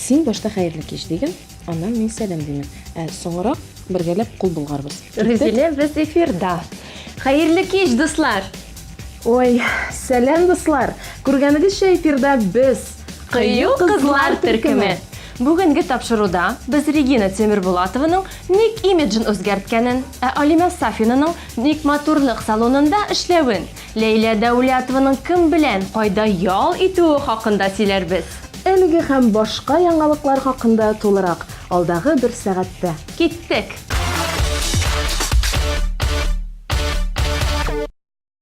Син башта хәерле кич диген, аннан мин сәлам димен. Соңрак бергәләп кул булгарбыз. Рәзилә, без эфирда. Хәерле кич, дуслар. Ой, сәлам дуслар. Күргәнегезчә эфирда без Кыю кызлар төркеме. Бүгенге тапшыруда без Регина Темирбулатованың ник имиджын үзгәрткәнен, Алимә Сафинаның ник матурлык салонында эшләвен, Ләйлә Дәүләтованың кем белән кайда ял итүе хакында сөйләрбез. Әлеге һәм башка яңалыклар хакында тулырак алдагы бер сәгатьтә. Киттек.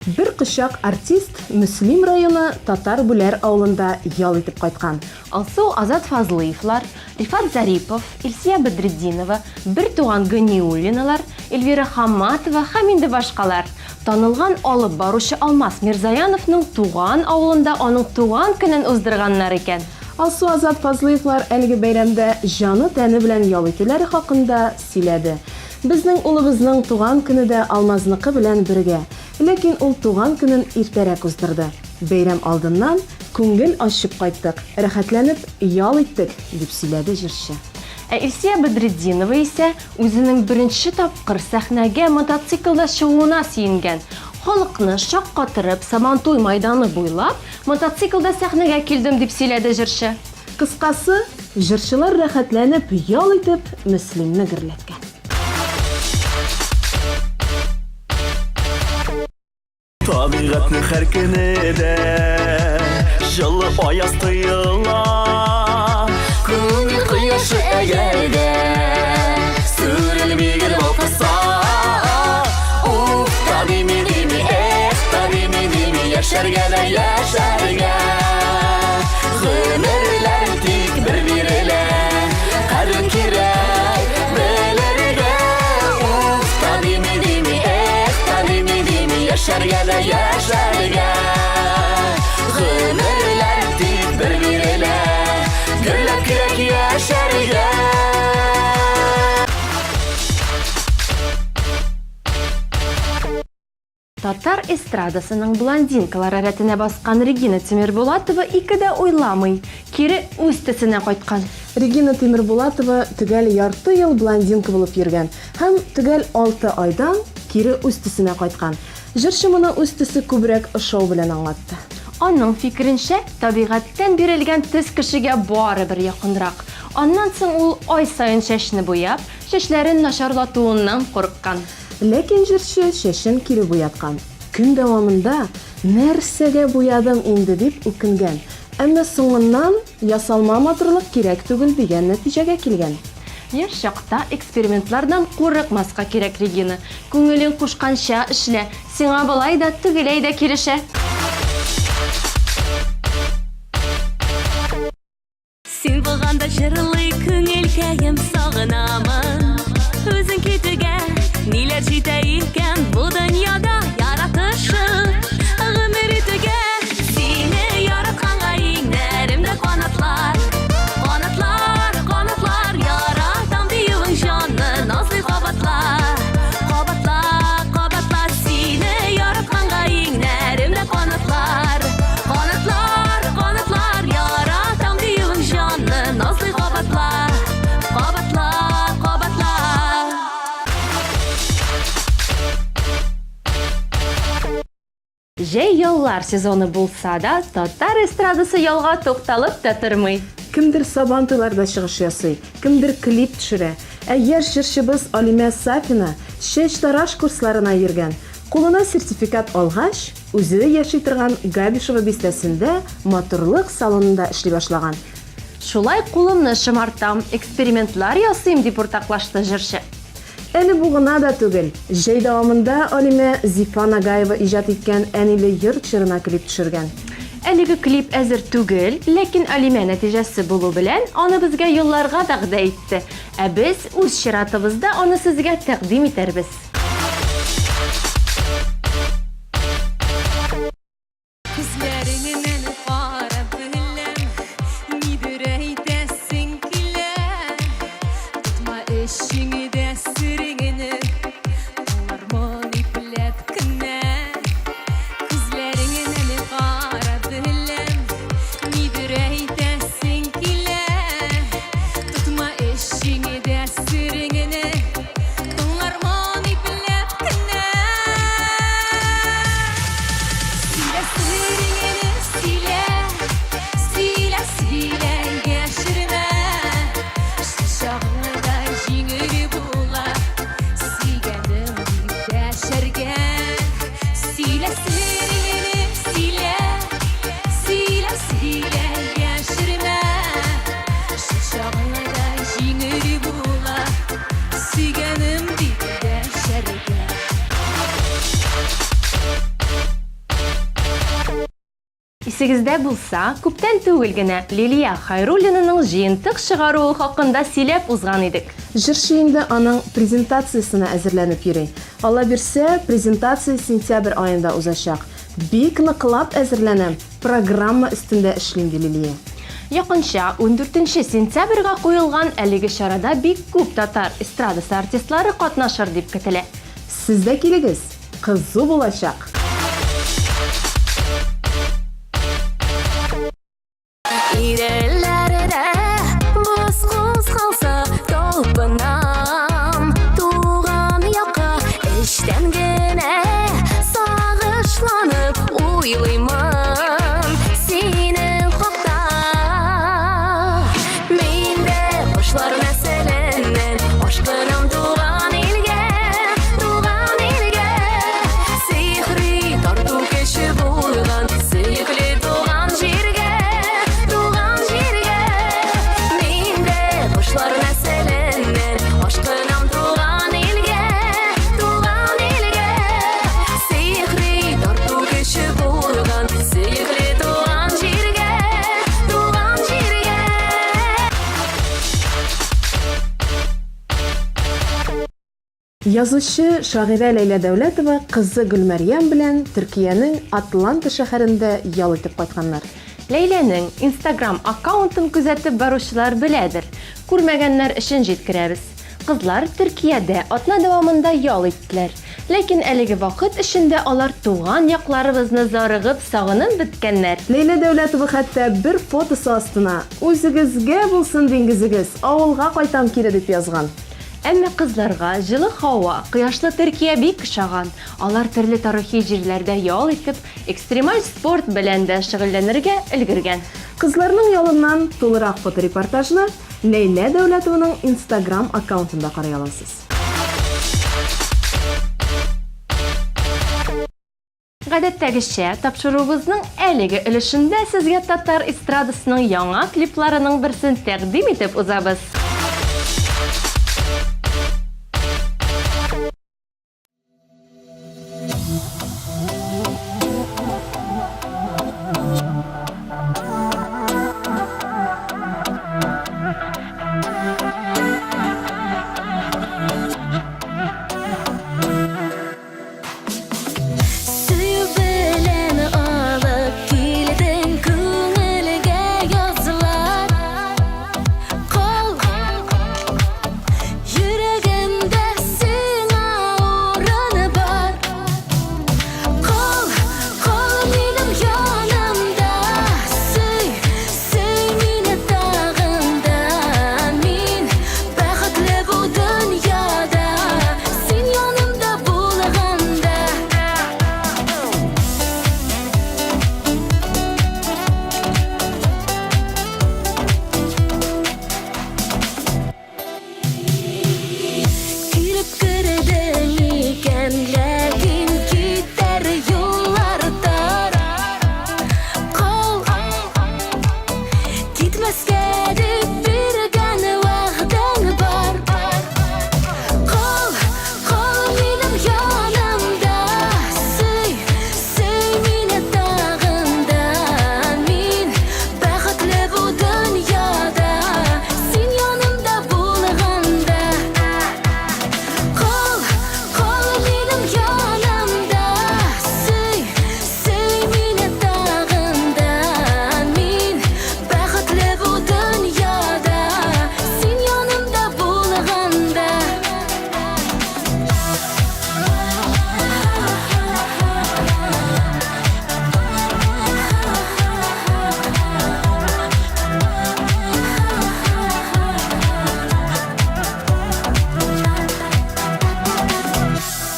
Бер кычак артист Мөслим районы Татар Бүләр авылында ял итеп кайткан. Алсу Азат Фазлыевлар, Рифат Зарипов, Илсия Бедретдинова, бер туган Гыниуллиналар, Эльвира Хамматова һәм инде башкалар. Танылган алып баручы Алмаз Мирзаяновның туган авылында аның туган көнен уздырганнар икән. Алсу Азат Фазлыевлар әлеге бәйрәмдә җаны тәне белән ял итүләре хакында сөйләде. Безнең улыбызның туган көне дә Алмазныкы белән бергә, ләкин ул туган көнен иртәрәк уздырды. Бәйрәм алдыннан күңел ачып кайттык, рәхәтләнеп ял иттек, дип сөйләде җырчы. Илсия Бедретдинова исә үзенең беренче тапкыр сәхнәгә мотоциклда чыгуына сөенгән. Халыкны шаккатырып, Сабантуй мәйданы буйлап, мотоциклда сәхнәгә килдем дип сөйләде җырчы. Кыскасы, җырчылар рәхәтләнеп ял итеп Мөслимне гөрләткән. Табигатьнең һәр көнедә җылы аяз тоела, күңел кояшы әгәрдә сүрелмигер балкыса. Уф, табими, яшәргә дә яшәргә. Гомерләр тик бер бирелә, кадер кирәк белергә. Уф, табими, яшәргә дә яшәргә. Гомерләр тик бер бирелә, гөрләп кирәк яшәргә. Татар эстрадасының блондинкалар рәтенә баскан Регина Темирбулатова икедә уйламый, кире үз төсенә кайткан. Регина Темирбулатова төгәл ярты ел блондинка булып йөргән һәм төгәл 6 айдан кире үз төсенә кайткан. Җырчы моны үз төсе күбрәк ошау белән аңлатты. Аның фикеренчә, табигатьтән бирелгән төс кешегә барыбер якынрак. Аннан соң ул ай саен чәчне буяп, чәчләрен начарлатуыннан курыккан. Ләкин җырчы чәчен кире буяткан. Көн дәвамында нәрсәгә буядым инде дип үкенгән. Әмма соңыннан ясалма матурлык кирәк түгел дигән нәтиҗәгә килгән. Яшь чакта экспериментлардан курыкмаска кирәк, Регина. Күңелең кушканча эшлә, сиңа былай да тегеләй дә килешә. Син булганда җырлый күңелкәем сагынамын. Үзең китүгә ниләр җитә икән бу дөньяда яратышың. Гомер итүгә сине яратканга иңнәремдә канатлар. Канатлар яратам диюең җанны назлы кабатлар. Кабатлар сине яратканга иңнәремдә канатлар. Канатлар яратам диюең җанны назлы кабатлар. Җәй яллар сезоны булса да, татар эстрадасы ялга тукталып та тормый. Кемдер Сабантуйларда чыгыш ясый, кемдер клип төшерә. Яшь җырчыбыз Алимә Сафина чәч тараш курсларына йөргән. Кулына сертификат алгач, үзе яши торган Габишева бистәсендә матурлык салонында эшли башлаган. Шулай кулымны шымартам, экспериментлар ясыйм дип уртаклашты җырчы. Әле бу гына да түгел. Җәй дәвамында Алимә Зифа Нагаева иҗат иткән Әниле йорт җырына клип төшергән. Әлеге клип әзер түгел, ләкин Алимә нәтиҗәсе булу белән аны безгә юлларга вәгъдә итте. Ә без үз чиратыбызда аны сезгә тәкъдим итәрбез. Исегездә булса, күптән түгел генә Лилия Хайруллинаның җыентык чыгаруы хакында сөйләп узган идек. Җырчы инде аның презентациясенә әзерләнеп йөри. Алла бирсә, презентация сентябрь аенда узачак. Бик ныклап әзерләнәм, программа өстендә эшлим ди Лилия. Якынча 14 сентябрьгә куелган әлеге чарада бик күп татар эстрадасы артистлары катнашыр дип көтелә. Сез дә килегез, кызу булачак. İrellerde buz kızgalsa Tolpınam tuğan yaka İşten gene sağışlanıp Uylayman senin hakta Mende kuşlar meselenden Aşkınam tuğan ilge Sihri tartu keşi bulgan Sihli tuğan jirge Kuşlar meselenden aşkınam tuğan ilge Sihri tartu keşi bulgan Sihri tuğan jirge Язучы шагыйрә Ләйлә Дәүләтова кызы Гөлмәрьям белән Төркиянең Атланта шәһәрендә ял итеп кайтканнар. Ләйләнең Instagram аккаунтын күзәтеп баручылар беләдер. Күрмәгәннәр өчен җиткерәбез. Кызлар Төркиядә атна дәвамында ял иттеләр. Ләкин әлеге вакыт эчендә алар туган якларыбызны зарыгып, сагынып беткәннәр. Ләйлә Дәүләтова хәтта бер фотосы астына "Үзегезгә булсын диңгезегез, авылга кайтам кире" дип язган. Әмма кызларга җылы һава, кояшлы Төркия бик ошаган. Алар төрле тарихи җирләрдә ял итеп, экстремаль спорт белән дә шөгыльләнергә өлгергән. Кызларның ялыннан тулырак фоторепортажны Ләйлә Дәүләтованың Instagram аккаунтында карый аласыз. Гадәттәгечә, тапшыруыбызның әлеге өлешендә сезгә татар эстрадасының яңа клипларының берсен тәкъдим итеп узабыз. Suyu bilen alıp gildin köngülge yazılar Kol yüreğimde sana oranı var Kol benim yanımda Süy meni dağında Min baqitli bu dünyada Sen yanımda bulğanda Kirip girdin iken lakin gider yollarda Kol gitmesge deb bergan vaqting bor Kol benim yanımda Süy meni dağında Min baqitli bu dünyada Sen yanımda bulğanda Kol benim yanımda Süy meni dağında Min baqitli bu dünyada Sen yanımda bulğanda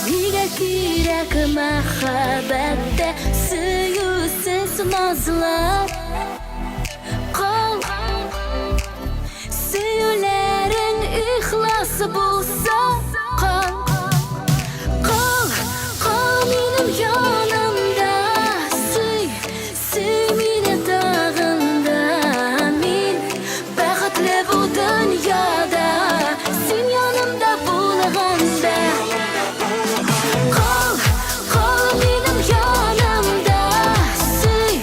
Nega kerak mahabbatda suyusiz nozlar Qol suyularing ixlos bo'lsa Qol benim yanımda Süy meni dağında Min baqitli bu dünyada Sen yanımda bulğanda Kol benim yanımda Süy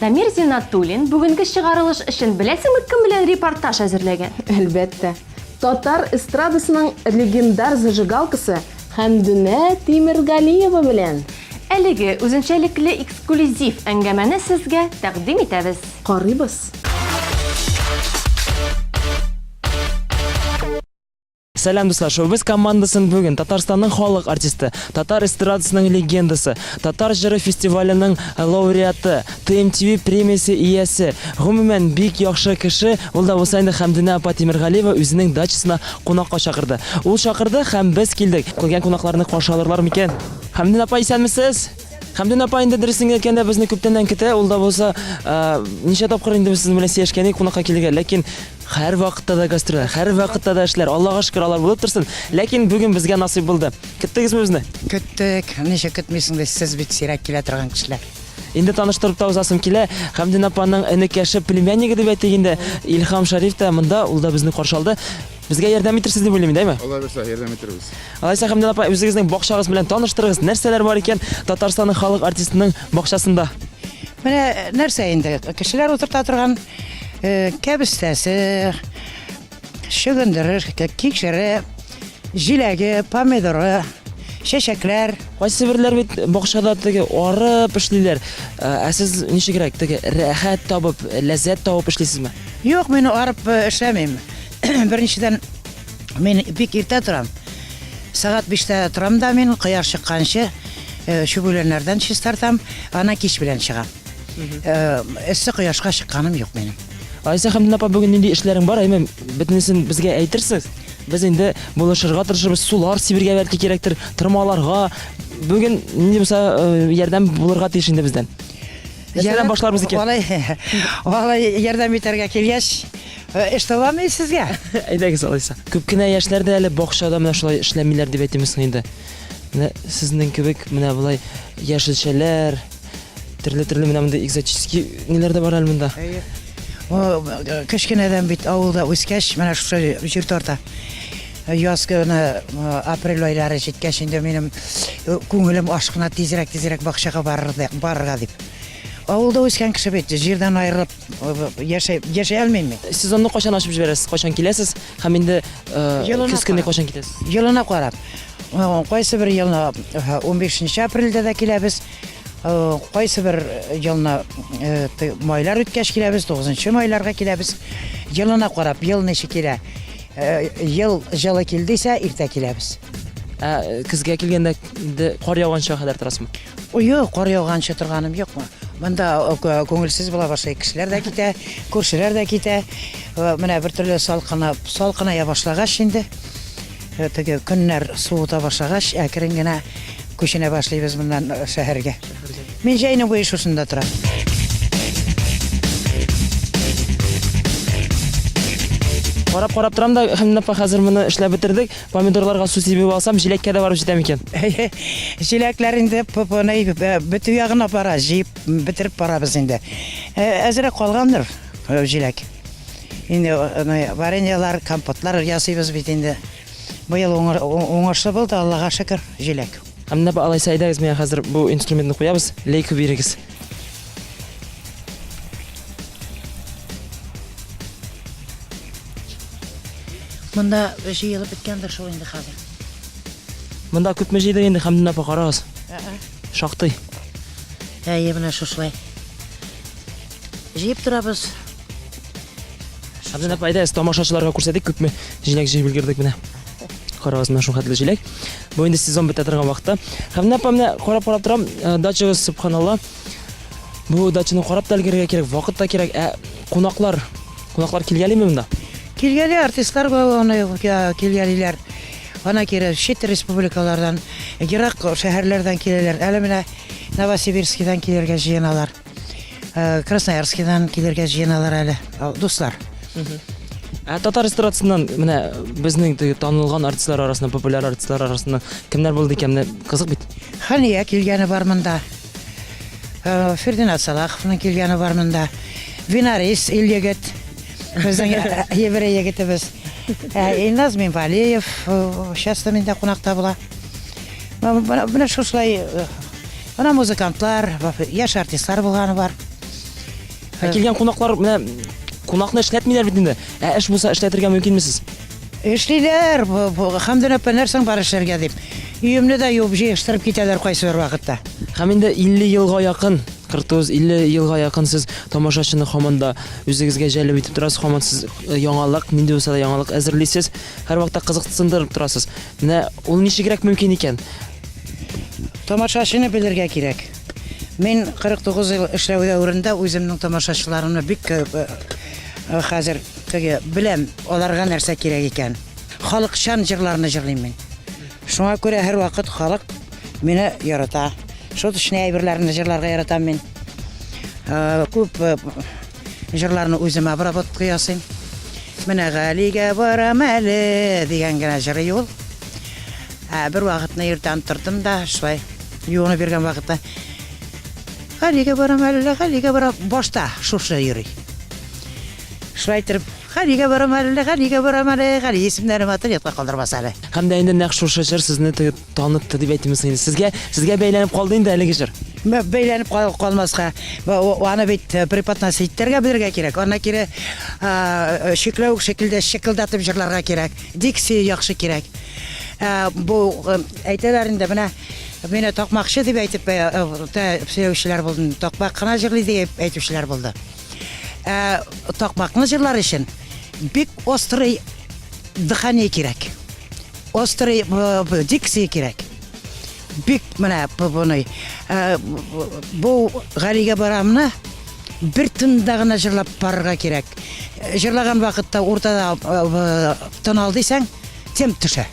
Дамир Зинатуллин бүгенге чыгарылыш өчен беләсеңме кем белән репортаж әзерләгән? Әлбәттә. Татар эстрадасының легендар зажигалкасы Хәмдүнә Тимергалиева белән Әлеге үзенчәлекле эксклюзив әңгәмәне сезгә тәкъдим итәбез. карыйбыз. Сәлам дуслар, шоу-біз командасын бүгін Татарстанның халық артисты, Татар эстрадасының легендасы, Татар жыры фестивалінің лауреаты, ТМТV премиясы иясе, гомумән бик яхшы кеше, ул да булса инде Хәмдүнә апа Тимергалиева үзенең дачасына кунакка чакырды. Ул чакырды һәм без килдек. Килгән кунакларны каршы алырлар микән? Хәмдүнә апа, исәнмесез? Хәмдүнә апа инде дөресен әйткәндә безне күптәннән көтә, ул да булса ничә тапкыр инде без сезнең белән сөйләшкәнек кунакка килгән, ләкин һәр вакытта да гастроль, һәр вакытта да эшләр. Аллага шөкер, алар булып торсын. Ләкин бүген безгә насыйп булды. Көттегезме безне? Көттек, ничә көтмисең дә сез бит сирәк килә торган кешеләр. Инде таныштырып та узасым килә. Хәмдүнә апаның энекәше, племяннигы дип әйтик инде. Илһам Шариф та монда, ул да безне каршы алды. Безгә ярдәм итерсез дип уйлыйм, дәйме? Алла берсә ярдәм итәрбез. Алайса Хәмдүнә апа, үзегезнең бакчагыз белән таныштырыгыз. Нәрсәләр бар икән Татарстанның халык артистының бакчасында? Менә нәрсә инде кешеләр утырта торган кәбестәсе, шөгендере, кикшере, җиләге, помидоры, чәчәкләр. Кайсы бирләр бит бакчада теге арып эшлиләр. Ә сез ничегрәк теге рәхәт табып, ләззәт табып эшлисезме? Юк, мин арып эшләмим. Беренчедән мин бик иртә торам. Сәгать 5-тә торам да мин кояш чыкканчы чүбүләрдән чистартам, ана кич белән чыгам. Эссе кояшка чыкканым юк минем. Алайса Хәмдүнә апа, бүген нинди эшләрең бар? Әйме, бөтенесен безгә әйтерсез. Без инде булышырга тырышабыз, сулар сибергә бәлки кирәктер, тырмаларга. Бүген нинди булса ярдәм булырга тиеш инде бездән. Ярдәм башларбыз икән. Алай ярдәм итәргә килгәч, эш табамы сезгә? Әйдәгез алайса. Күп кенә яшьләр дә әле бакчада менә шулай эшләмиләр дип әйтәмсең инде. Менә сезнең кебек менә булай яшелчәләр, төрле менә монда экзотический ниләр дә бар әле монда. Кечкенәдән бит авылда үскәч, менә шушы җир тарта. Яз көне апрель айлары җиткәч инде минем күңелем ашкына тизрәк бакчага барырга дип. Авылда үскән кеше бит җирдән аерылып яшәй алмыйм. Сезонны качан ачып җибәрәсез? Качан киләсез? Һәм инде көз көне качан китәсез? Елына карап. Кайсы бер елны 15 апрельдә дә киләбез. Кайсы бер елны майлар үткәч киләбез, 9 майларга киләбез. Елына карап, ел ничек килә. Ел җылы килдисә, иртә киләбез. Көзгә килгәндә инде кар яуганча хәдәр торасызмы? Юк, кар яуганчы торганым юкмы. Монда күңелсез була башлый, кешеләр дә китә, күршеләр дә китә. Менә бер төрле салкына башлагач инде. Теге көннәр суыта башлагач, әкрен генә күченә башлыйбыз моннан шәһәргә. Мин җәйне буе шушында торам. Карап торам да, Хәмдүнә апа, хәзер моны эшләп бетердек. Помидорларга су сибеп алсам, җиләккә дә барып җитәм икән. Җиләкләр инде бөтү ягына бара, җыеп бетереп барабыз инде. Әзрәк калгандыр җиләк. Инде вареньялар, компотлар ясыйбыз бит инде. Бу ел уңышлы булды, Аллага шөкер, җиләк. Хәмдүнә апа, алайса әйдәгез, менә хәзер бу инструментны куябыз. Лейка бирегез. Монда җыелып беткәндер шул инде хәзер. Монда күпме җыйды инде, Хәмдүнә апа, карагыз. Шактый. Менә шушылай. Җыеп торабыз. Хәмдүнә апа, әйдәгез, тамашачыларга күрсәтик, күпме җиләк җыеп өлгердек менә. Карагыз, менә шул хәтле җиләк. Бу инде сезон бетә торган вакытта. Хәмдүнә апа, менә карап торам, дачагыз, субханалла. Бу дачаны карап та өлгерергә кирәк, вакыт та кирәк. Кунаклар килгәнме монда? Килгәли артистлар килгәлиләр. Ана кирәк чит республикалардан, ерак шәһәрләрдән киләләр. Әле менә Новосибирскидан килергә җыеналар. Красноярскидан килергә җыеналар әле. Дуслар. Татар эстрадасыннан менә безнең танылган артистлар арасында, популяр артистлар арасында кемнәр булды икән? Кызык бит. Хания килгәне бар монда. Фердинанд Салаховның килгәне бар монда. Винарис Ильягет. Безнең еврей егетебез. Илназ Минвалиев часто миндә кунакта була. Менә шушылай ана музыкантлар, яшь артистлар булганы бар. Килгән кунаклар менә кунакны эшләтмиләр бит инде. Эш булса эшләтергә мөмкинмесез? Эшлиләр, Хәмдүн апа нәрсәң бар эшләргә дип. Өемне дә юып җыештырып китәләр кайсы бер вакытта. Һәм инде 50 елга якын, 49-50 елга якын сез тамашачыны һаманда үзегезгә җәлеп итеп торасыз, һаман сез яңалык, нинди булса да яңалык әзерлисез, һәр вакытта кызыксындырып торасыз. Менә ул ничегрәк мөмкин икән? Тамашачыны белергә кирәк. Мин 49 ел эшләү дәверендә үземнең тамашачыларымны бик хәзер беләм, аларга нәрсә кирәк икән. Халыкчан җырларны җырлыйм мин. Шуңа күрә һәр вакыт халык мине ярата. Шул өчен әйберләрне җырларга яратам мин. Күп җырларны үзем обработка ясыйм. Менә Галигә барам әле дигән генә җырый ул. Бер вакытны иртән тордым да, шулай юыны биргән вакытта Галигә барам әле, Галигә барам, башта шушы йөри. Шулай итеп, Галигә барам әле, Галигә барам әле, Гали исемнәрен матриятка калдырмас әле. Һәм дә инде нәкъ шушы җыр сезне танытты дип әйтимез инде. Сезгә бәйләнеп калды инде әлеге җыр. Бәйләнеп калмаска, аны бит преподносить итәргә белергә кирәк. Аны кире шикләү шикелдә шикелдәтеп җырларга кирәк. Дикция яхшы кирәк. Бу әйтәләр инде менә такмакчы дип әйтеп сөйләүчеләр булды. Такмак кына җырлый дип әйтүчеләр булды. Такмакны җырлар өчен бик острый дыхание кирәк. Острый дикция кирәк. Бик менә бу Галигә барамны бер тында гына җырлап барырга кирәк. Җырлаган вакытта уртада тын ал дисәң, тем төшә.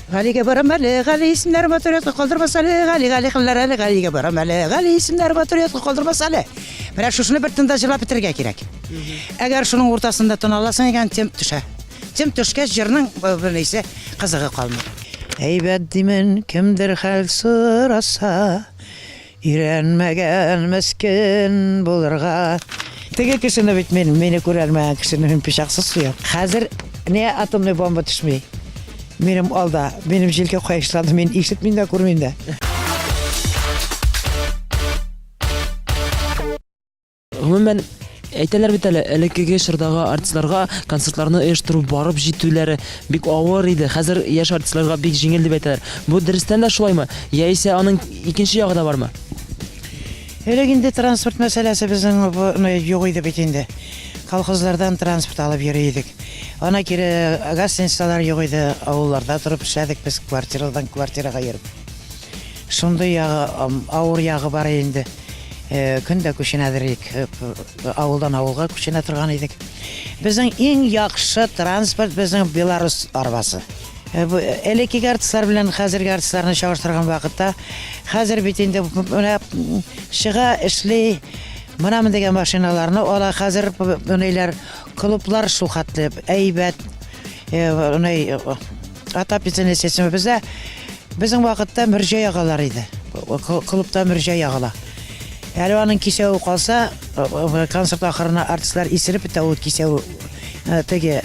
Галигә барам әле, Гали исемнәре матриятка калдырмас әле, Гали кыллар әле, Галигә барам әле, Гали исемнәре матриятка калдырмас әле. Менә шушыны бер тында җырлап бетергә кирәк. Әгәр шуның уртасында тын аласың икән, тем төшә. Тем төшкәч җырның бернәрсә кызыгы калмый. Әйбәт димен кемдер хәл сораса, ирәнмәгән мескен булырга. Теге кешене бит мине күрәлмәгән кешене пичаксыз суя. Хәзер не атомный бомба төшми. Минем алда, минем җилкә кайышлады, мин ишетмим дә, күрмим дә. Гомумән әйтәләр бит әле, элеккеге чордагы артистларга концертларны оештыру барып җитүләре бик авыр иде. Хәзер яшь артистларга бик җиңел дип әйтәләр. Бу дөрестән дә шулаймы? Яисә аның икенче ягы да бармы? Элек инде транспорт мәсьәләсе безнең юк иде бит инде. Колхозлардан транспорт алып йөри идек. Ана кире гостиницалар юк иде, авылларда торып эшләдек без квартирадан квартирага йөреп. Шундый ягы, авыр ягы бар инде. Көндә күченәдерик, авылдан авылга күченә торган идек. Безнең иң яхшы транспорт безнең Беларус арбасы. Элекке артистлар белән хәзерге артистларны чагыштырган вакытта, хәзер бит инде чыга эшли Мына дигән машиналарны ала хәзер ниләр клублар шул хәтле әйбәт атап итсәне сесеме безнең вакытта мөрҗә ягалар иде. Клубта мөрҗә ягала. Әле аның кисәү калса, концерт ахырына артистлар исереп бетә ул кисәү теге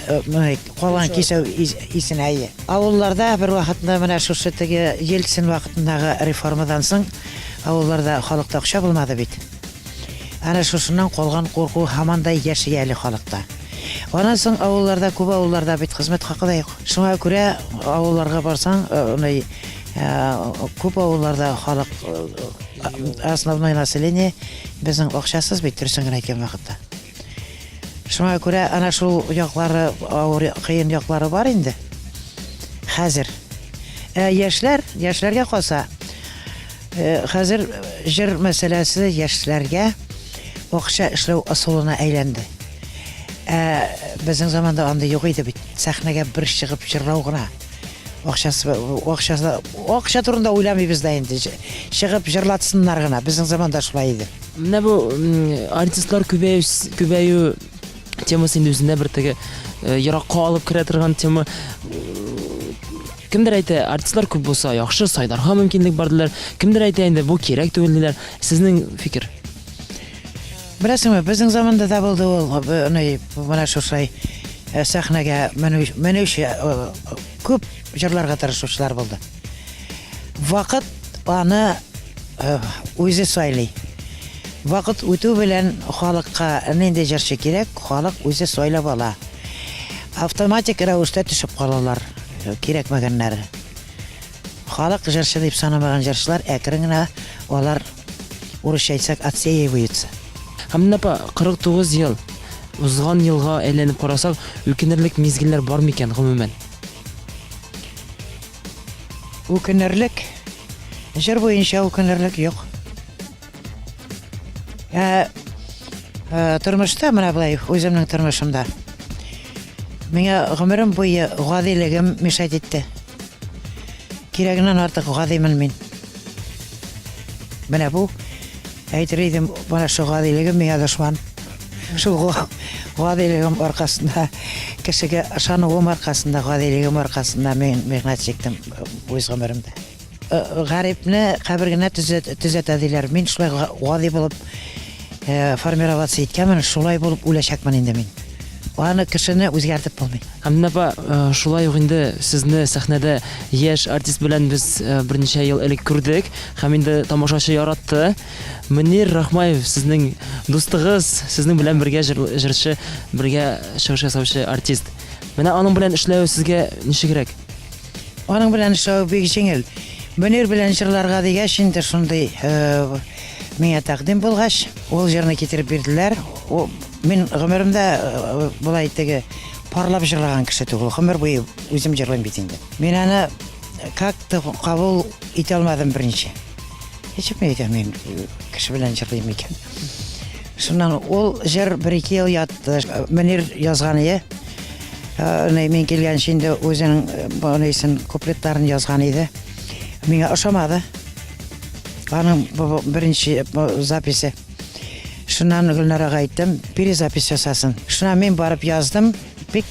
калган кисәү исенә. Авылларда бер вакытта менә шушы теге Ельцин вакытындагы реформадан соң авылларда халыкта акча булмады бит. Ана шушыннан калган курку һамандай яши әле халыкта. Аннан соң авылларда, күп авылларда бит хезмәт хакы да юк. Шуңа күрә авылларга барсаң, күп авылларда халык основное население безнең акчасыз бит төрсен генә икән вакытта. Шуңа күрә ана шул яклары авыр кыен яклары бар инде. Хәзер яшьләргә калса, хәзер җыр мәсьәләсе яшьләргә акча эшләү асылына әйләнде. Безнең заманда анда юк иде бит. Сәхнәгә бер чыгып җырлау гына. Акча турында уйламыйбыз да инде. Чыгып җырлатсыннар гына. Безнең заманда шулай иде. Менә бу артистлар күбәю темасы инде үзендә бер теге еракка алып керә торган тема. Кемдер әйтә, артистлар күп булса яхшы, сайдарга мөмкинлек бар диләр. Кемдер әйтә инде, бу кирәк түгел диләр. Сезнең фикер? Беләсеңме, безнең заманда да булды ул, менә шушай сәхнәгә менүче күп җырларга тырышучылар булды. Вакыт аны үзе сайлый. Вакыт үтү белән халыкка нинди җырчы кирәк, халык үзе сайлап ала. Автоматик рәвештә төшеп калалар кирәкмәгәннәре. Халык җырчы дип санамаган җырчылар әкрен генә алар урысча әйтсәк отсеиваются. Һәм менә 49 ел узган елга әйләнеп карасак, үкенерлек мизгилләр бар микән гомумән? Үкенерлек җыр буенча үкенерлек юк. Тормышта менә булай үземнең тормышымда. Миңа гомерем буе гадилегем мишәт итте. Кирәгеннән артык гадимен мин. Менә бу әйтер идем, бана шу гадилегем миңа дошман. Шу гадилегем аркасында, кешегә ышануым аркасында, гадилегем аркасында мин михнәт чиктем үз гомеремдә. Гарипне кабергенә төзәтә диләр. Мин шулай гади булып формироваться иткәнмен, шулай булып үләчәкмен инде мин. Аны кешене үзгәртеп булмый. Һәм менә шулай ук инде сезне сәхнәдә яшь артист белән без берничә ел элек күрдек, һәм инде тамашачы яратты. Мөнир Рахмаев сезнең дустыгыз, сезнең белән бергә җырчы, бергә чыгыш ясаучы артист. Менә аның белән эшләү сезгә ничегрәк? Аның белән эшләү бик җиңел. Мөнир белән җырларга дигәч инде шундый миңа тәкъдим булгач, ул җырны китереп бирделәр. Мин гомеремдә булай теге парлап җырлаган кеше түгел. Гомер буе үзем җырлыйм бит инде. Мин аны как-то кабул итә алмадым беренче. Ничек мен кеше белән җырлыйм икән. Шуннан ул җыр 1-2 ел ятты. Мөнир язган иде. Мин килгәнче инде үзенең бонейсын куплетларын язган иде. Миңа ошамады. Аның беренче записи. Шуннан Гөлнарга әйттем, перезапись ясасын. Шуннан мин барып яздым. Бик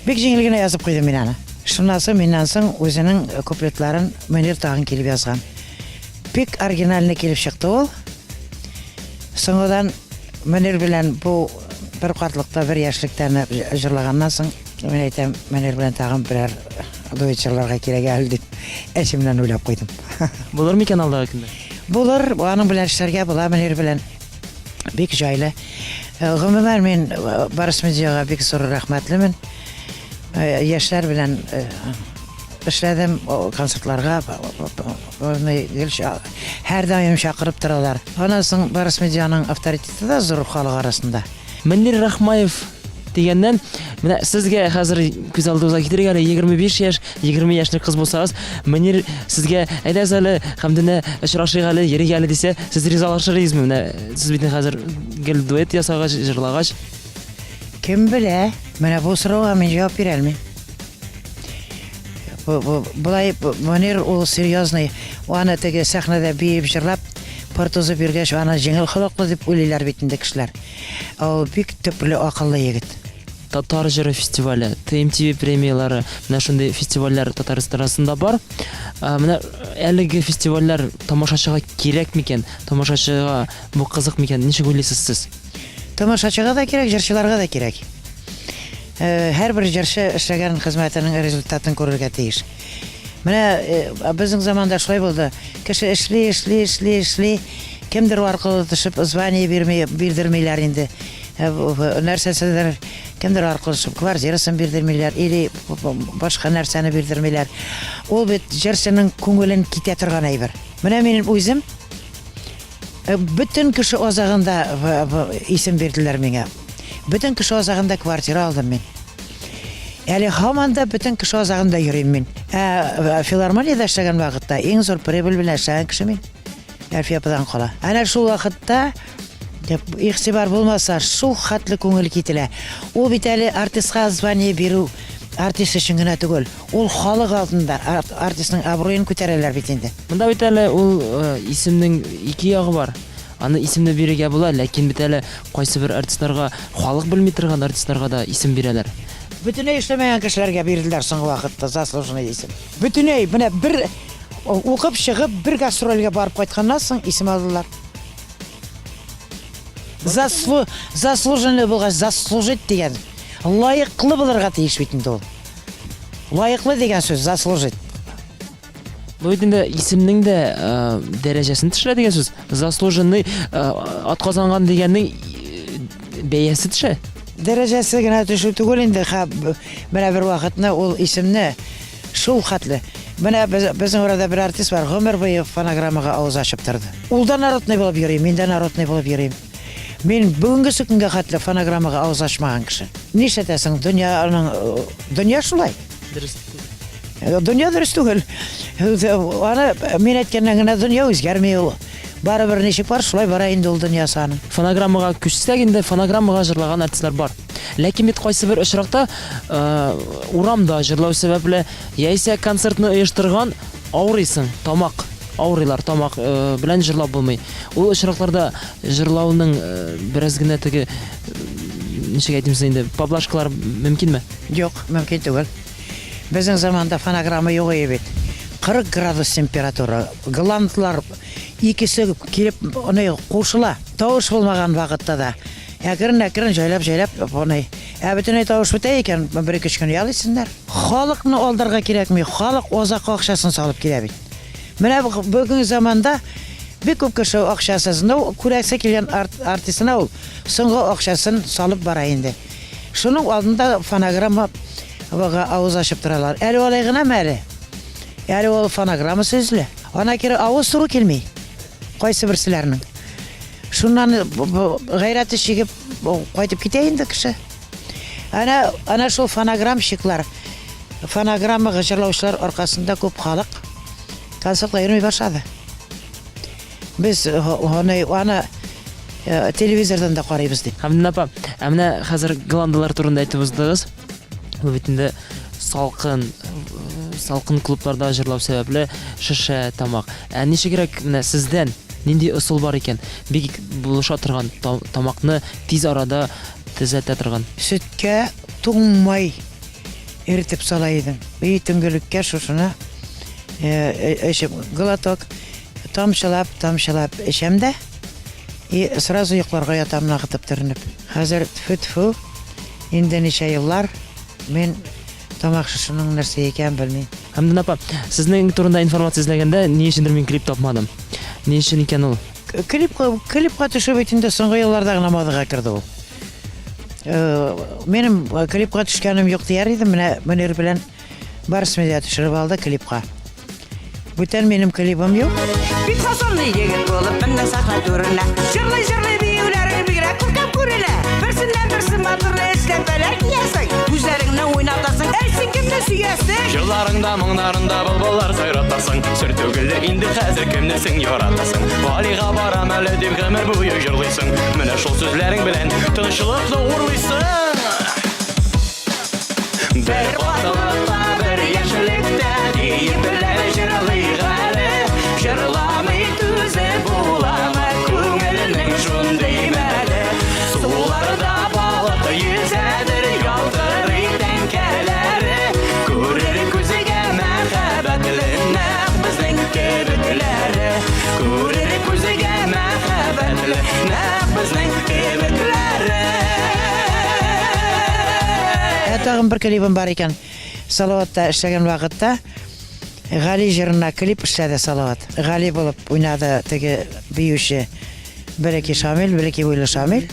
җиңел генә язып куйдым мин аны. Шуннан соң үзенең куплетларын Мөнир тагын килеп язган. Бик оригинальный килеп чыкты ул. Соңыннан Мөнир белән бу бер катлыкта бер яшьлектән җырлаганнан соң мин әйтәм, Мөнир белән тагын берәр дуэт җырларга кирәк әле дип эчемнән уйлап куйдым. Булыр микән алдагы көндә? Булыр, аның белән эшләргә була, Мөнир белән бик җайлы. Гомумән мин Барыс медиага бик зур рәхмәтлемен. Яшьләр белән эшләдем, концертларга һәр даим чакырып торалар. Аннан соң Барыс медианың авторитеты да зур халык арасында. Мөнир Рахмаев дигәннән, менә сезгә хәзер күз алдыгызга китерергә әле 25 яшь, 20 яшьлек кыз булсагыз, Мөнир сезгә әйдәс әле һәмдә очрашыйк әле, йөрик әле дисә, сез ризалашырсызмы? Менә сез бит хәзер гел дуэт ясагач, җырлагач. Кем белә? Менә бу сорауга мин җавап бирә алмыйм. Булай Мөнир ул серьезный, аны теге сәхнәдә биеп җырлап, партузы биргәч, аны җиңел холыклы дип уйлыйлар бит инде кешеләр. Ул бик төпле, акыллы егет. Татар җыры фестивале, TMTV премиялары, менә шундый фестивальләр Татарстанда бар. Менә әлеге фестивальләр тамашачыга кирәк микән? Тамашачыга бу кызык микән? Ничек уйлыйсыз сез? Тамашачыга да кирәк, җырчыларга да кирәк. Һәрбер җырчы эшләгән хезмәтенең результатын күрергә тиеш. Менә безнең заманда шулай булды. Кеше эшли, кемдер аркылы төшеп звание бирдермиләр инде. Нәрсәседер кемдер аркылы төшеп квартирасын бирдермиләр или башка нәрсәне бирдермиләр. Ул бит җырчының күңелен китә торган әйбер. Менә минем үзем бөтен кеше азагында исем бирделәр миңа. Бөтен кеше азагында квартира алдым мин. Әле һаман да бөтен кеше азагында йөрим мин. Филармониядә эшләгән вакытта иң зур прибыль белән эшләгән кеше мин. Әлфиядан кала. Әнә шул вакытта игътибар булмаса, шул хәтле күңел кителә. Ул бит әле артистка звание бирү артист өчен генә түгел. Ул халык алдында артистның абруен күтәрәләр бит инде. Монда бит әле ул исемнең ике ягы бар. Аны исемне бирергә була, ләкин бит әле кайсы бер артистларга, халык белми торган артистларга да исем бирәләр. Бөтенләй эшләмәгән кешеләргә бирделәр соңгы вакытта заслуженный исем. Бөтенләй менә бер укып чыгып, бер гастрольгә барып кайтканнан соң исем алдылар. Заслуженный булгач, заслужить дигән. Лаеклы булырга тиеш бит инде ул. Лаеклы дигән сүз заслужить. Бу бит инде исемнең дә дәрәҗәсен төшерә дигән сүз. Заслуженный атказанган дигәннең бәясе төшә. Дәрәҗәсе генә төшү түгел инде. Менә бер вакытны ул исемне шул хәтле. Менә безнең арада бер артист бар, гомер буе фонограммага авыз ачып торды. Ул да народный булып йөри, мин дә народный булып йөрим. Мин бүгенге көнгә хәтле фонограммага авыз ачмаган кеше. Нишләтәсең, дөнья шулай. Дөрес. Дөнья дөрес түгел. Аны мин әйткәннән генә дөнья үзгәрми ул. Барыбер ничек бар, шулай бара инде ул дөнья саны. Фонограммага күчсәк инде фонограммага җырлаган артистлар бар. Ләкин бит кайсы бер очракта урамда җырлау сәбәпле яисә концертны оештырган авырыйсың, тамак авырыйлар, тамак белән җырлап булмый. Ул очракларда җырлауның бераз генә теге ничек әйтимсең инде поблажкалар мөмкинме? Юк, мөмкин түгел. Безнең заманда фонограмма юк иде бит. 40 градус температура. Голландлар икесе килеп аны кушыла. Тавыш булмаган вакытта да. Әкрен җайлап аны. Бөтенләй тавыш бетә икән, бер-ике көн ялыйсыңнар. Халыкны алдарга кирәкми, халык озак акчасын салып килә бит. Менә бүгенге заманда бик күп кеше акчасыз, күрәсе килгән артистына ул соңгы акчасын салып бара инде. Шуның алдында фонограмма авыз ачып торалар. Әле алай гына мәле. Әле ул фонограмма сүзле. Ана кире авыз туры килми. Кайсы берселәрнең. Шуннан гайраты чигеп кайтып китә инде кеше. Ана шул фонограммщиклар, фонограмма җырлаучылар аркасында күп халык концертка йөрми башлады. Без аны телевизордан да карыйбыз дип. Хамдин апа, менә хәзер голландылар турында әйтеп уздыгыз. Бу бит инде салкын клубларда җырлау сәбәпле шешә, тамак. Ничегрәк менә сездән нинди усул бар икән? Бик булыша торган тамакны тиз арада төзәтә торган. Сөткә туңмай эретеп сала идем. Төнгелеккә шушыны глоток тамчылап эчәм дә сразу йокларга ятам нагытып төренеп. Хәзер тфу инде ничә еллар мен тамак шишының нәрсә икән белмим. Хамдин апа, сезнең турында информация эзләгәндә ни өчендер мин клип тапмадым. Ни өчен икән ул? Клипка төшеп инде соңгы елларда гына модага кирде ул. Минем клипка төшкәнем юк дияр идем, менә Мөнир белән барысы да төшереп алды клипка. Бүтән минем клипым юк. Бик фасонлы егет булып, менә сахна турына. Җырлый биюләре бигрәк күркәм күрелә. Берсеннән-берсе матурлы эшләп бәләк ясый. Күзләреңне уйнатасың, әйсин кемне сөясең. Җылларыңда, моңнарыңда былбыллар сайратасың. Сер түгелдер инде хәзер кемне син яратасың. Валига барам әле дип гомер буе җырлыйсың. Менә шул сүзләрең белән тынычлыкны урлыйсың. Бер катылыкта, бер яшьлектә диеп белән җырлыйг әле. Җырламый түзе буламы күңелнең шундый мәле. Суларда балык йөзәдер ялтырый тәңкәләре. Күрер күзгә мәхәббәтле нәкъ безнең кебекләре. Күрер күзгә мәхәббәтле нәкъ безнең кебекләре. Тагын бер клипым бар икән. Салаватта эшләгән вакытта Гали җырына клип эшләде Салават. Гали булып уйнады теге биюче. Береки Шамил, береки Уйлы Шамил.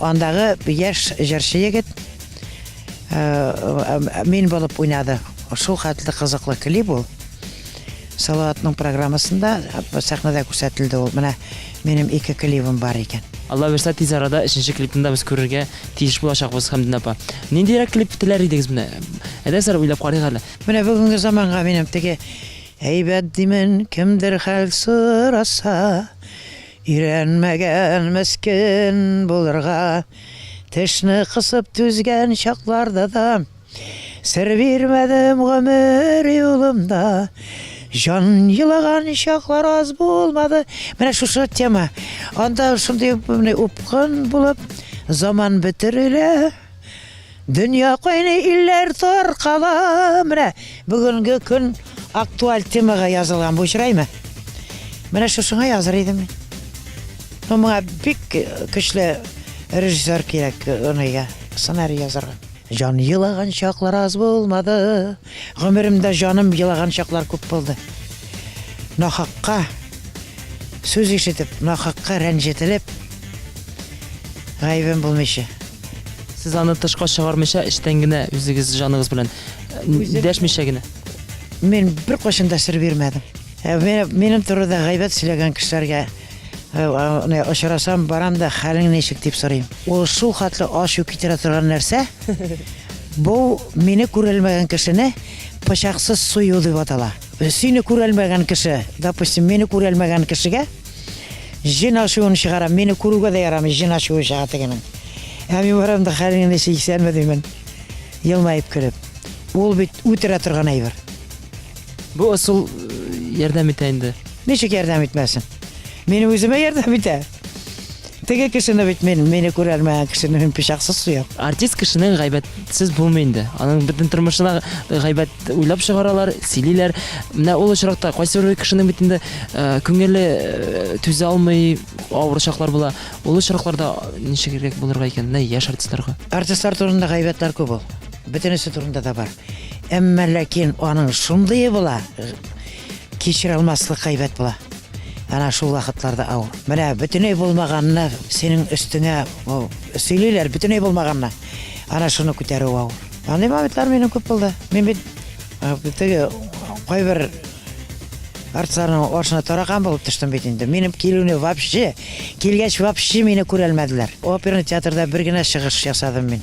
Андагы яшь җырчы егет мин булып уйнады. Шул хәтле кызыклы клип ул. Салаватның программасында сәхнәдә күрсәтелде ул. Менә минем 2 клипым бар икән. Алла берсә тиз арада 3нче клипында без күрергә тиеш булачакбыз Хамдин апа. Ниндирәк клип теләр идегез менә? Әдәсәр уйлап карыйк әле. Менә бүгенге заманга минем теге әйбәт димен кемдер хәл сораса, ирәнмәгән мескен булырга, тешне кысып түзгән чакларда да, сер бирмәдем гомер юлымда. Жан йылаган чаклар аз булмады. Менә шушы тема. Анда шундый упкын булып, заман бетерелә. Дөнья кайный илләр таркала. Менә бүгенге көн актуаль темага язылган бу җыраймы? Менә шушыңа языр идем мин. Моңа бик көчле режиссер кирәк оныга, сценарий язарга. Жан йылаган чаклар аз булмады. Гомеремдә җаным йылаган чаклар күп булды. нахакка сөз ишетеп, нахакка рәнҗетелеп гаебем булмыйчы. Сез аны тышка чыгармыйча, эчтән генә үзегез җаныгыз белән дәшмичә генә. Мен бер кашында сер бирмәдем. Минем турыда гайбәт сөйләгән кешеләргә очрасам, барам да хәлең ничек дип сорыйм. Ул шул хәтле ачу китерә торган нәрсә. Бу мине күрелмәгән кешене пычаксыз суyu дип атала. Сине күрелмәгән кеше, допустим, мине күрелмәгән кешегә җин ачуын чыгарам, мине күрүгә дә ярамый җин ачуы чыга тегенең. Мин барам да хәлең ничек исәнме диммен. Елмаеп көлеп. Ул бит үтерә торган әйбер. Бу ысул ярдәм итә инде. Ничек ярдәм итмәсен? Мине үземә ярдәм итә. Теге кешене бит мине күрелмәгән кешене мин пычаксыз суям. Артист кешенең гайбәтсез булмый инде. Аның бөтен тормышына гайбәт уйлап чыгаралар, сөйлиләр. Менә ул очракта кайсы бер кешенең бит инде күңеле түзә алмый, авыр чаклар була. Ул очракларда ничегрәк булырга икән? Менә яшь артистларга. Артистлар турында гайбәтләр күп ул. Бөтенесе турында да бар. Әмма ләкин аның шундый була, кичерә алмаслык гайбәт була. Ана шул вакытларда авыр. Менә бөтеней булмаганны синең өстеңә сөйлиләр, бөтеней булмаганны. Ана шуны күтәрү авыр. Андый моментлар минем күп булды. Мин бит теге кайбер артистларның арасына тараган булып төштем бит инде. Минем килүне вообще, килгәч вообще мине күрелмәделәр. Оперный театрда бер генә чыгыш ясадым мин.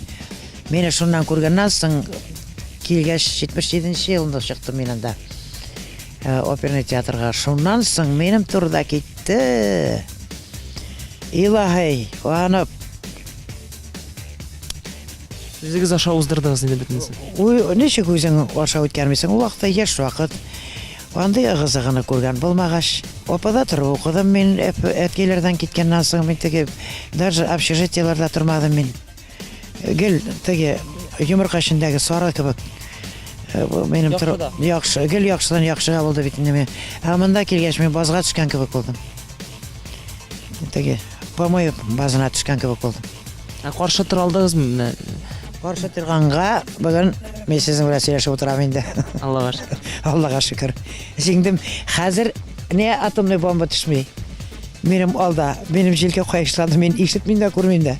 Мине шуннан күргәннән соң килгәч 77нче елда чыктым мин анда. Оперный театрга. Шуннан соң минем турда китте. Илаһи, аны Үзегез аша уздырдыгыз инде бөтенесе. ничек үзең аша үткәрмисең? Ул вакытта яшь вакыт. Андый агызыгыны күргән булмагач, опада торып укыдым мин, әткәйләрдән киткәннән соң мин теге даже общежитиеларда тормадым мин. Гел теге йомырка эчендәге сары кебек. Минем яхшы, гел яхшыдан яхшыга булды бит инде. Монда килгәч мин базга төшкән кебек булдым. Теге помой базына төшкән кебек булдым. Каршы тора алдыгызмы? Менә Каршы торганга бүген мин сезнең белән сөйләшеп утырам инде. Аллага шөкер. Аллага шөкер. Җиңдем. Хәзер не атомный бомба төшми. Минем алда, минем җилкә кайышлады, мин ишетмим дә, күрмим дә.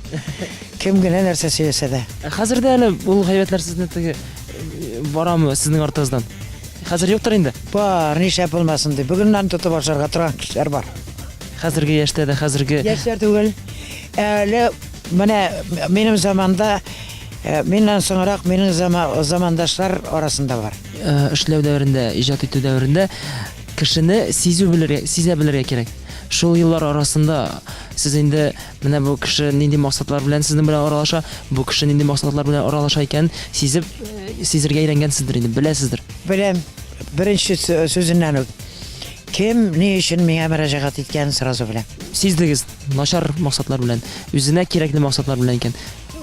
Кем генә нәрсә сөйләсә дә. Хәзердә әле ул гайбәтләр сезне теге барамы сезнең артыгыздан? Хәзер юктыр инде. Бар, нишләп булмасын ди. Бүгеннән тотып ашарга торган кешеләр бар. Хәзерге яшьтә дә, хәзерге Яшьләр түгел. Әле менә минем заманда миннән соңрак минем замандашлар арасында бар. эшләү дәверендә, иҗат итү дәверендә кешене сизә белергә кирәк. Шул еллар арасында сез инде менә бу кеше нинди максатлар белән сезнең белән аралаша, бу кеше нинди максатлар белән аралаша икән, сизергә өйрәнгәнсездер инде, беләсездер. Беләм, беренче сүзеннән үк кем ни өчен миңа мөрәҗәгать иткәнен сразу беләм. Сиздегез начар максатлар белән, үзенә кирәкле максатлар белән икән.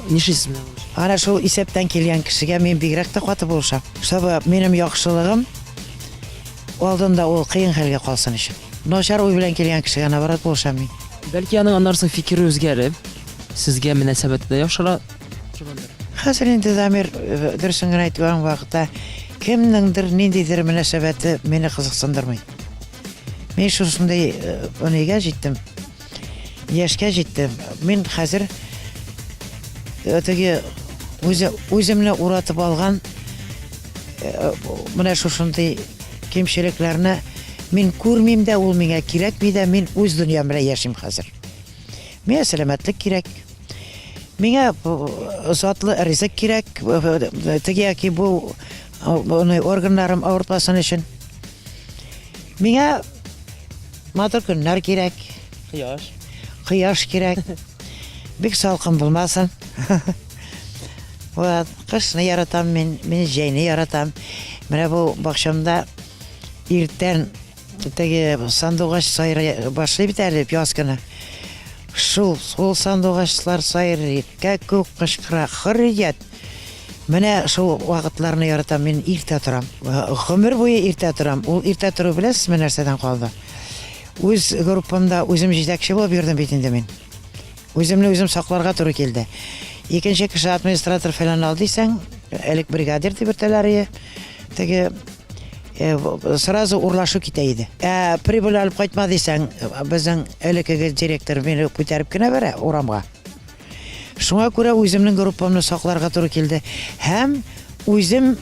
Нишлисез менә? Ана шул исәптән килгән кешегә мин бигрәк тә каты булышам. Шуба минем яхшылыгым алдында ул кыен хәлгә калсын өчен. Начар уй белән килгән кешегә наоборот булышам мин. Бәлки аның аннан фикере үзгәреп, сезгә мөнәсәбәте дә яхшыра. Хәзер инде Дамир дөресен генә әйткән вакытта кемнеңдер ниндидер мөнәсәбәте мине кызыксындырмый. Мин шушындай өнегә җиттем. Яшькә җиттем. Мин хәзер теге үземне уратып алган менә шушындай кемчелекләрне мин күрмим дә, ул миңа кирәкми дә, мин үз дөньям белән яшим хәзер. Миңа сәламәтлек кирәк. Миңа затлы ризык кирәк. Теге яки бу органнарым авыртмасын өчен. Миңа матур көннәр кирәк. Кояш кирәк. Бик салкын булмасын. Вот, кышны яратам мин җәйне яратам. Менә бу бакчамда иртән теге сандугач сайрый башлый бит әле яз көне. Шул сандугачлар сайрый, күк кышкыра, хөррият. Менә шул вакытларны яратам мин, иртә торам. Гомер буе иртә торам. Ул иртә тору беләсезме нәрсәдән калды? Үз группамда үзем җитәкче булып йөрдем бит инде мин. Үземне үзем сакларга туры килде. Икенче кеше администратор фәлән алдыйсаң, элек бригадир дип йөртәләр. Теге сразу урлашу китә иде. Прибыль алып кайтма дисәң, безнең элекеге директор мине күтәреп кенә бәрә урамга. Шуңа күрә үземнең группамны сакларга туры килде. Һәм үзем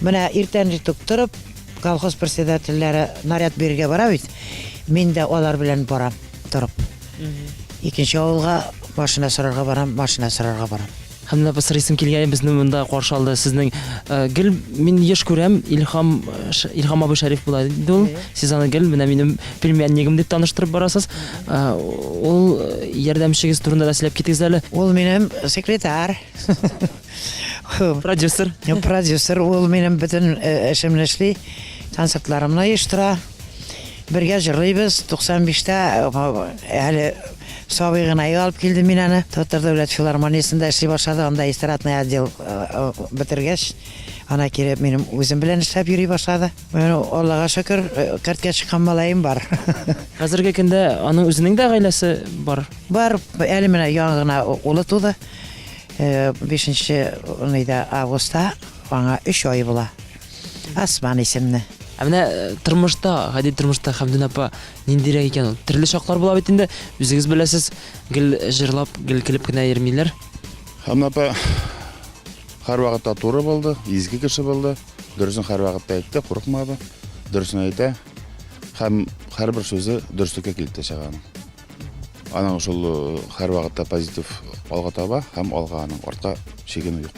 менә иртән торып, колхоз председательләре наряд бирергә бара бит. Мин дә алар белән барам торып. Икенче авылга машина сорарга барам, машина сорарга барам. Хәмдә апа сырыйсым килгән безне монда каршы алды. Сезнең гел мин еш күрәм, Илһам абый Шәриф була иде ул. Сез аны гел менә минем племяннигем дип таныштырып барасыз. Ул ярдәмчегез турында да сөйләп китегез әле. Ул минем секретарь. Продюсер. Продюсер, ул минем бөтен эшемне эшли, концертларымны оештыра. Бергә җырлыйбыз. 95-тә әле сабый гына алып килде мин аны. Татар дәүләт филармониясендә эшли башлады. Анда эстрадный отдел бетергәч, ана килеп минем үзем белән эшләп йөри башлады. Аллага шөкер, картка чыккан малаем бар. Хәзерге көндә аның үзенең дә гаиләсе бар. Бар, әле менә яңа гына улы туды. 5 августта аңа 3 ай була. Асман исемле. Менә тормышта, гади тормышта Хәмдүн апа ниндирәк икән ул? Төрле чаклар була бит инде. Үзегез беләсез, гел җырлап, гел килеп кенә йөрмиләр. Хәмдүн апа һәр вакытта туры булды, изге кеше булды. Дөресен һәр вакытта әйтте, курыкмады. Дөресен әйтә. Һәм һәрбер сүзе дөреслеккә килеп чыганы. Аның шул һәр вакытта позитив алга таба һәм алга аның артка шегене юк.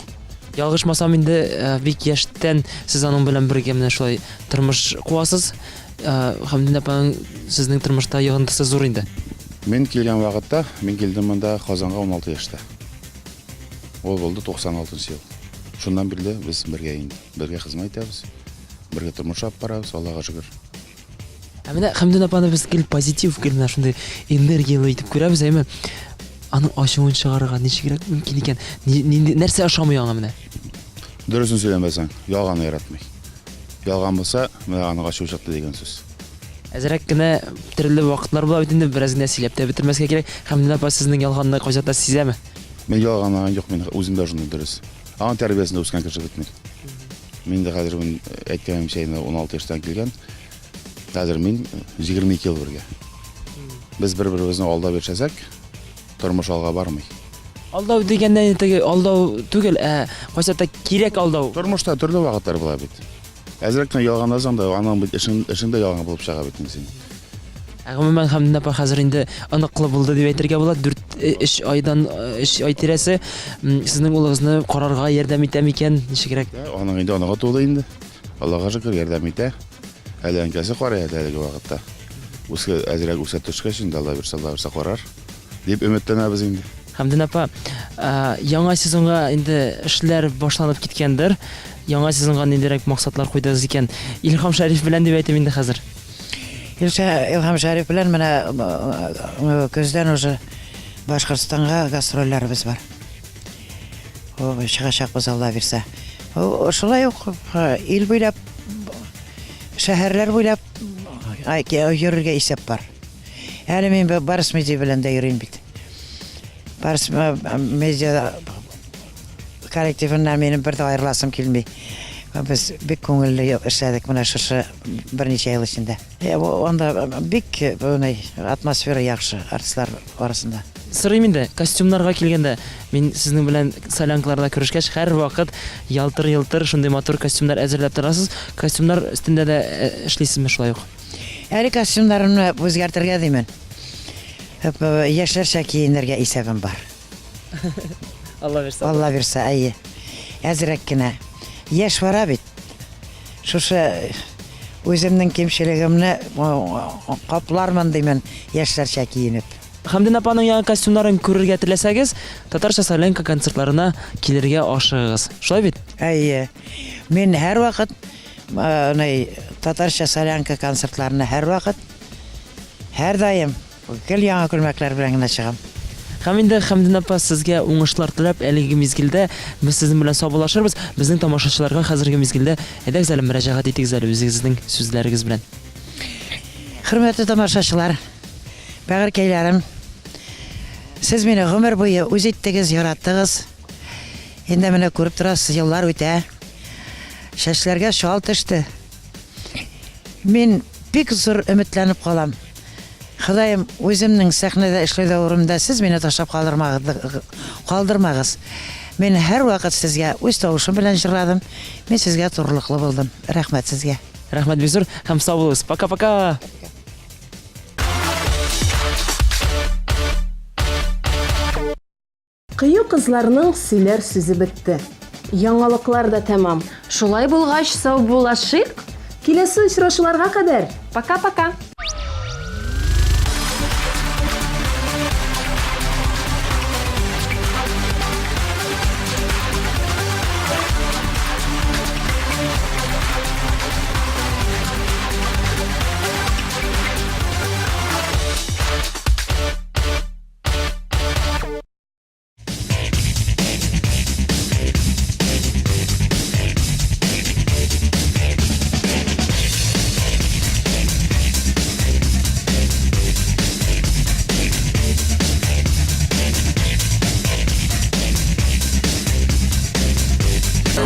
Ялгышмасам инде бик яшьтән сез аның белән бергә менә шулай тормыш куасыз. Хәмдүн апаның сезнең тормышта йогынтысы зур инде. Мин килгән вакытта, мин килдем монда Казанга 16 яшьтә. Ул булды 96 ел. Шуннан бирле без бергә инде. Бергә хезмәт итәбез. Бергә тормыш алып барабыз, Аллага шөкер. Менә Хәмдүн апаны без гел позитив, гел менә шундый энергиялы итеп күрәбез, әйме. Аның ачуын чыгарырга ничегрәк мөмкин икән? Нәрсә ашамый аңа менә? Дөресен сөйләмәсәң, ялган яратмый. Ялган булса, менә аның ачуы чыкты дигән сүз. Әзрәк кенә төрле вакытлар була бит инде, бераз генә сөйләп тә бетермәскә кирәк. Хәмдүн апа сезнең ялганны кайчакта сизәме? Мин ялганнан юк, мин үземдә шундый дөрес. Аның тәрбиясендә үскән кеше бит. Мин дә хәзер мин әйткәнемчә 16 яшьтән килгән. Хәзер мин 22 ел бергә. Без бер-беребезне алдап яшәсәк, тормыш алга бармый. Алдау дигәндә теге алдау түгел, кайчакта кирәк алдау. Тормышта төрле вакытлар була бит. Әзрәк кенә ялганласаң да, аның бит эшеңдә ялган булып чыга бит син. Гомумән Хәмдүн апа хәзер инде аныклы булды дип әйтергә була. 4 айдан 3 ай тирәсе сезнең улыгызны карарга ярдәм итә микән? Ничегрәк? Аның инде анага тулы инде. Аллага шөкер ярдәм итә. Әле әнкәсе карый әлеге вакытта. Үскә әзрәк үсә төшкәч инде Алла бирсә карар. Дип өметләнәбез инде. Хәмдүн апа, яңа сезонга инде эшләр башланып киткәндер. Яңа сезонга ниндирәк максатлар куйдыгыз икән? Илһам Шәриф белән дип әйтәм инде хәзер. Илһам Шәриф белән менә көздән уже Башкортстанга гастрольләрбез бар. Чыгачакбыз Алла бирсә. Шулай ук ил буйлап, шәһәрләр буйлап йөрергә исәп бар. Әле мин Барс медиа белән дә йөрим бит. Барс медиа коллективыннан минем бер дә аерыласым килми. Без бик күңелле эшләдек менә шушы берничә ел эчендә. Анда бик атмосфера яхшы артистлар арасында. Сырым инде, костюмнарга килгәндә, мин сезнең белән солянкаларда күрешкәч, һәр вакыт ялтыр-ялтыр шундый матур костюмнар әзерләп торасыз. Костюмнар өстендә дә эшлисезме шулай ук? Әле костюмнарымны үзгәртергә димен. Яшьләрчә киенергә исәбем бар. Алла бирсә. Алла бирсә, әйе. Әзрәк кенә. Яшь бара бит. Шушы үземнең кимчелегемне каплармын димен яшьләрчә киенеп. Хәмдүн апаның яңа костюмнарын күрергә теләсәгез, Татарча солянка концертларына килергә ашыгыз. Шулай бит? Әйе. Мин һәр вакыт Татарча солянка концертларына һәр вакыт, һәр даим гел яңа күлмәкләр белән генә чыгам. Һәм инде Хәмдүн апа сезгә уңышлар теләп, әлеге мизгелдә без сезнең белән саубуллашырбыз. Безнең тамашачыларга хәзерге мизгелдә әйдәгез әле мөрәҗәгать итегез әле үзегезнең сүзләрегез белән. Хөрмәтле тамашачылар, бәгыркәйләрем, сез мине гомер буе үз иттегез, яраттыгыз. Инде менә күреп торасыз, еллар үтә. Шәчләргә шал төште. Мен бик зур өметләнеп калам. Ходаем, үземнең сәхнәдә эшләү дәвремдә сез мине ташлап калдырмагыз. Мен һәр вакыт сезгә үз тавышым белән җырладым. Мен сезгә турлыклы булдым. Рәхмәт сезгә. Рәхмәт бик зур һәм сау булыгыз. Пока-пока. Кыю кызларның сөйләр сүзе бетте. Яңалыклар да тәмам. Шулай булгач, сау булашыйк. Киләсе очрашуларга кадәр. Пока-пока.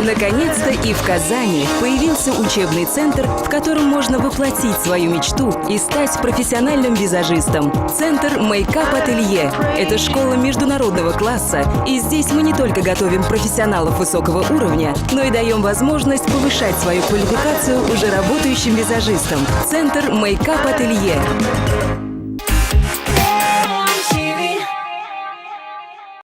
Наконец-то и в Казани появился учебный центр, в котором можно воплотить свою мечту и стать профессиональным визажистом. Центр Мейкап Ателье – это школа международного класса, и здесь мы не только готовим профессионалов высокого уровня, но и даем возможность повышать свою квалификацию уже работающим визажистам. Центр Мейкап Ателье.